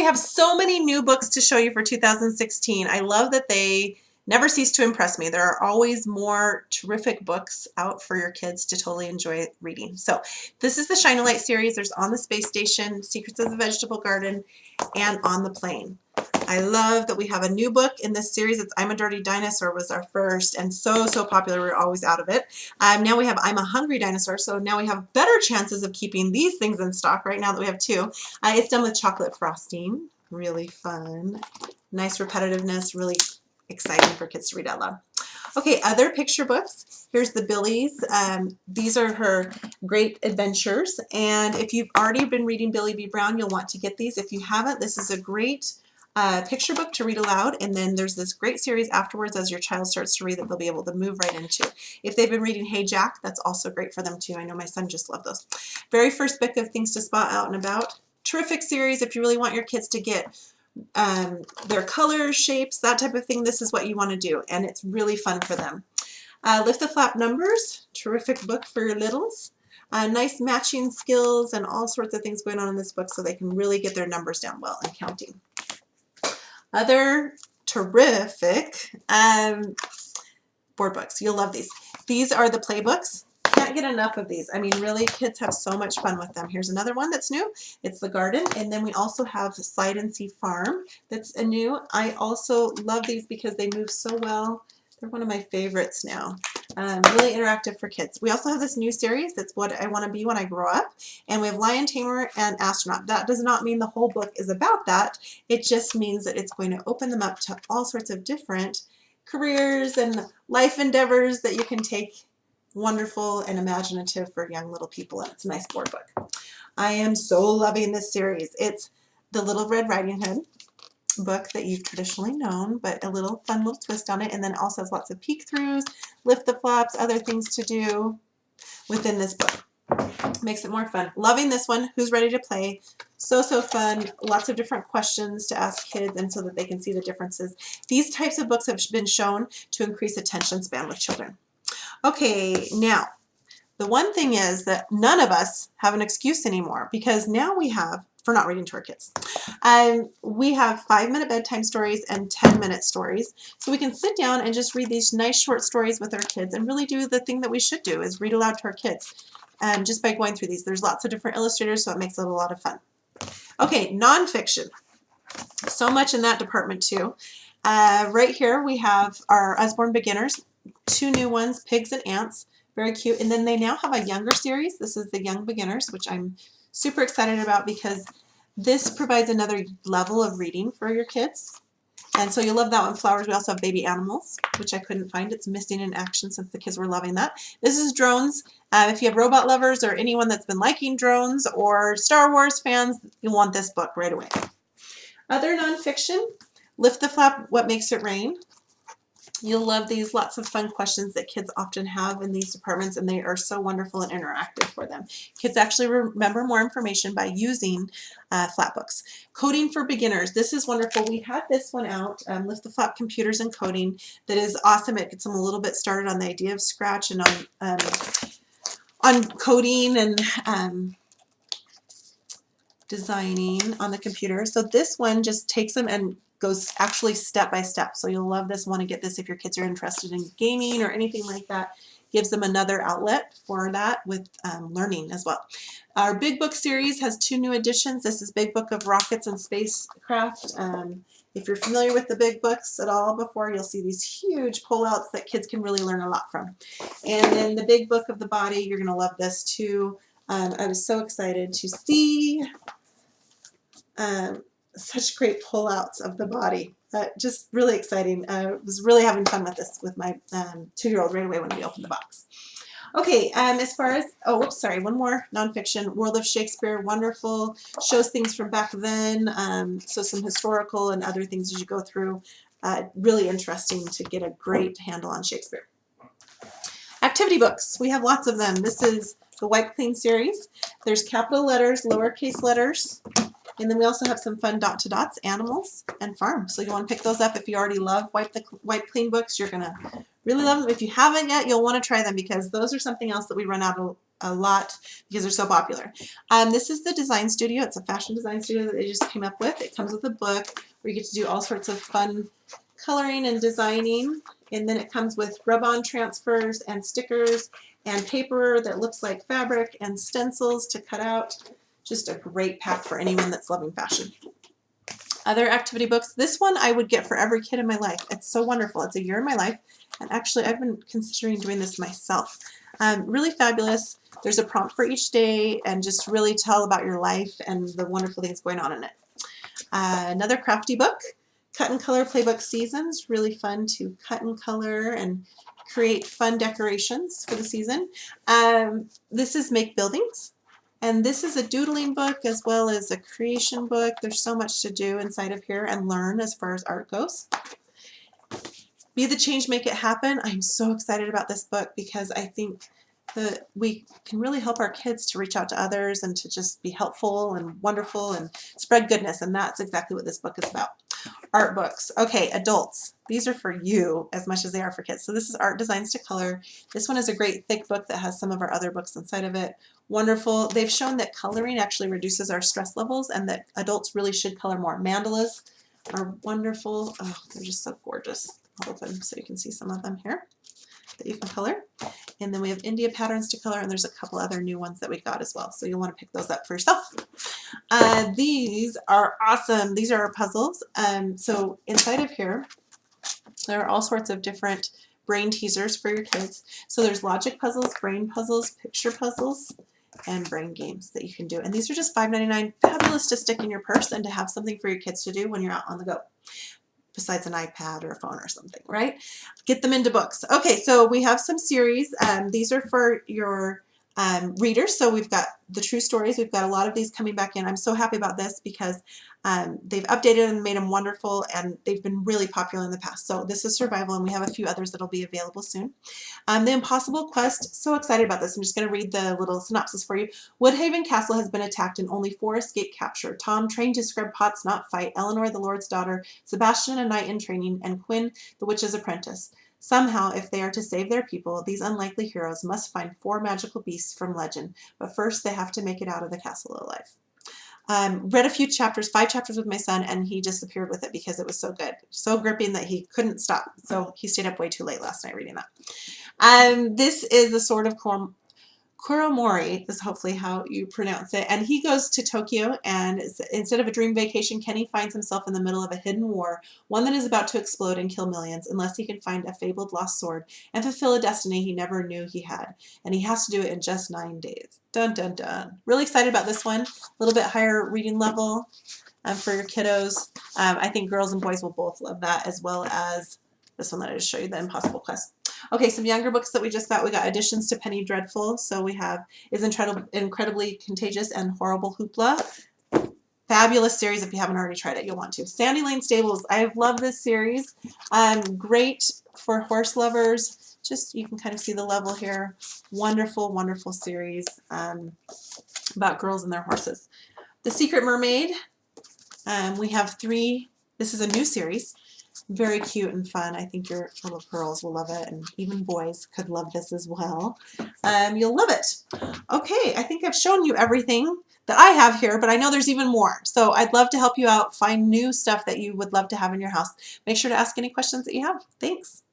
have so many new books to show you for 2016. I love that they never cease to impress me. There are always more terrific books out for your kids to totally enjoy reading. So this is the Shine a Light series. There's On the Space Station, Secrets of the Vegetable Garden, and On the Plane. I love that we have a new book in this series. It's I'm a Dirty Dinosaur was our first, and so popular. We're always out of it. Now we have I'm a Hungry Dinosaur, so now we have better chances of keeping these things in stock right now that we have two. It's done with chocolate frosting. Really fun. Nice repetitiveness, really exciting for kids to read out loud. Okay, other picture books. Here's the Billy's. These are her great adventures, and if you've already been reading Billy B. Brown, you'll want to get these. If you haven't, this is a great picture book to read aloud, and then there's this great series afterwards as your child starts to read that they'll be able to move right into. If they've been reading Hey Jack, that's also great for them too. I know my son just loved those. Very first book of Things to Spot Out and About. Terrific series if you really want your kids to get their colors, shapes, that type of thing. This is what you want to do, and it's really fun for them. Lift the Flap Numbers, terrific book for your littles. Nice matching skills and all sorts of things going on in this book so they can really get their numbers down well and counting. Other terrific board books. You'll love these. These are the playbooks. Can't get enough of these. I mean, really, kids have so much fun with them. Here's another one that's new. It's The Garden, and then we also have Slide and See Farm that's a new. I also love these because they move so well. They're one of my favorites now. Really interactive for kids. We also have this new series that's What I Want to Be When I Grow Up, and we have Lion, Tamer, and Astronaut. That does not mean the whole book is about that. It just means that it's going to open them up to all sorts of different careers and life endeavors that you can take. Wonderful and imaginative for young little people, and it's a nice board book. I am so loving this series. It's the Little Red Riding Hood book that you've traditionally known, but a little fun little twist on it, and then it also has lots of peek-throughs, lift the flaps, other things to do within this book. Makes it more fun. Loving this one. Who's ready to play? So fun. Lots of different questions to ask kids, and so that they can see the differences. These types of books have been shown to increase attention span with children. Okay, now, the one thing is that none of us have an excuse anymore, because now we have, for not reading to our kids, we have 5-minute bedtime stories and 10-minute stories. So we can sit down and just read these nice short stories with our kids and really do the thing that we should do, is read aloud to our kids. Just by going through these. There's lots of different illustrators, so it makes it a lot of fun. Okay, nonfiction. So much in that department too. Right here we have our Usborne Beginners. 2 new ones, Pigs and Ants, very cute. And then they now have a younger series. This is the Young Beginners, which I'm super excited about because this provides another level of reading for your kids. And so you'll love that one. Flowers. We also have Baby Animals, which I couldn't find. It's missing in action since the kids were loving that. This is Drones. If you have robot lovers or anyone that's been liking drones or Star Wars fans, you'll want this book right away. Other nonfiction, Lift the Flap, What Makes It Rain. You'll love these. Lots of fun questions that kids often have in these departments, and they are so wonderful and interactive for them. Kids actually remember more information by using flat books. Coding for Beginners. This is wonderful. We had this one out, Lift the Flap Computers and Coding. That is awesome. It gets them a little bit started on the idea of Scratch and on coding and designing on the computer. So this one just takes them and goes actually step by step. So you'll love this. Want to get this if your kids are interested in gaming or anything like that. Gives them another outlet for that with learning as well. Our Big Book series has 2 new editions. This is Big Book of Rockets and Spacecraft. If you're familiar with the big books at all before, you'll see these huge pullouts that kids can really learn a lot from. And then the Big Book of the Body, you're going to love this too. I was so excited to see such great pullouts of the body. Just really exciting. I was really having fun with this with my 2-year-old right away when we opened the box. Okay, as far as, oh, whoops, sorry, one more nonfiction. World of Shakespeare, wonderful. Shows things from back then, so some historical and other things as you go through. Really interesting to get a great handle on Shakespeare. Activity books, we have lots of them. This is the Wipe Clean series. There's capital letters, lowercase letters, And then we also have some fun dot to dots, animals, and farm. So you want to pick those up if you already love Wipe Clean books. You're going to really love them. If you haven't yet, you'll want to try them because those are something else that we run out of a lot because they're so popular. This is the design studio. It's a fashion design studio that they just came up with. It comes with a book where you get to do all sorts of fun coloring and designing. And then it comes with rub-on transfers and stickers and paper that looks like fabric and stencils to cut out. Just a great pack for anyone that's loving fashion. Other activity books. This one I would get for every kid in my life. It's so wonderful. It's a year in my life. And actually, I've been considering doing this myself. Really fabulous. There's a prompt for each day and just really tell about your life and the wonderful things going on in it. Another crafty book, Cut and Color Playbook Seasons. Really fun to cut and color and create fun decorations for the season. This is Make Buildings. And this is a doodling book as well as a creation book. There's so much to do inside of here and learn as far as art goes. Be the Change, Make It Happen. I'm so excited about this book because I think that we can really help our kids to reach out to others and to just be helpful and wonderful and spread goodness. And that's exactly what this book is about. Art books. Okay, adults. These are for you as much as they are for kids. So this is Art Designs to Color. This one is a great thick book that has some of our other books inside of it. Wonderful. They've shown that coloring actually reduces our stress levels and that adults really should color more. Mandalas are wonderful. Oh, they're just so gorgeous. I'll open so you can see some of them here that you can color. And then we have India patterns to color, and there's a couple other new ones that we got as well. So you'll want to pick those up for yourself. These are awesome. These are our puzzles. So inside of here, there are all sorts of different brain teasers for your kids. So there's logic puzzles, brain puzzles, picture puzzles, and brain games that you can do. And these are just $5.99, fabulous to stick in your purse and to have something for your kids to do when you're out on the go, besides an iPad or a phone or something, right? Get them into books. Okay, so we have some series. These are for your readers. So we've got the true stories. We've got a lot of these coming back in. I'm so happy about this because they've updated and made them wonderful, and they've been really popular in the past. So this is survival, and we have a few others that'll be available soon. The Impossible Quest, so excited about this. I'm just going to read the little synopsis for you. Woodhaven Castle has been attacked and only 4 escape capture. Tom, trained to scrub pots, not fight. Eleanor, the Lord's daughter. Sebastian, a knight in training. And Quinn, the witch's apprentice. Somehow, if they are to save their people, these unlikely heroes must find 4 magical beasts from legend. But first, they have to make it out of the castle alive. Read a few chapters, 5 chapters with my son, and he disappeared with it because it was so good. So gripping that he couldn't stop. So he stayed up way too late last night reading that. This is the Sword of Kuromori is hopefully how you pronounce it. And he goes to Tokyo, and instead of a dream vacation, Kenny finds himself in the middle of a hidden war, one that is about to explode and kill millions, unless he can find a fabled lost sword and fulfill a destiny he never knew he had. And he has to do it in just 9 days. Dun, dun, dun. Really excited about this one. A little bit higher reading level for your kiddos. I think girls and boys will both love that, as well as this one that I just showed you, the Impossible Quest. Okay, some younger books that we just got. We got additions to Penny Dreadful. So we have Is Incredibly Contagious and Horrible Hoopla. Fabulous series. If you haven't already tried it, you'll want to. Sandy Lane Stables. I love this series. Great for horse lovers. Just, you can kind of see the level here. Wonderful, wonderful series about girls and their horses. The Secret Mermaid. We have 3. This is a new series. Very cute and fun. I think your little girls will love it, and even boys could love this as well. You'll love it. Okay, I think I've shown you everything that I have here, but I know there's even more. So I'd love to help you out, find new stuff that you would love to have in your house. Make sure to ask any questions that you have. Thanks.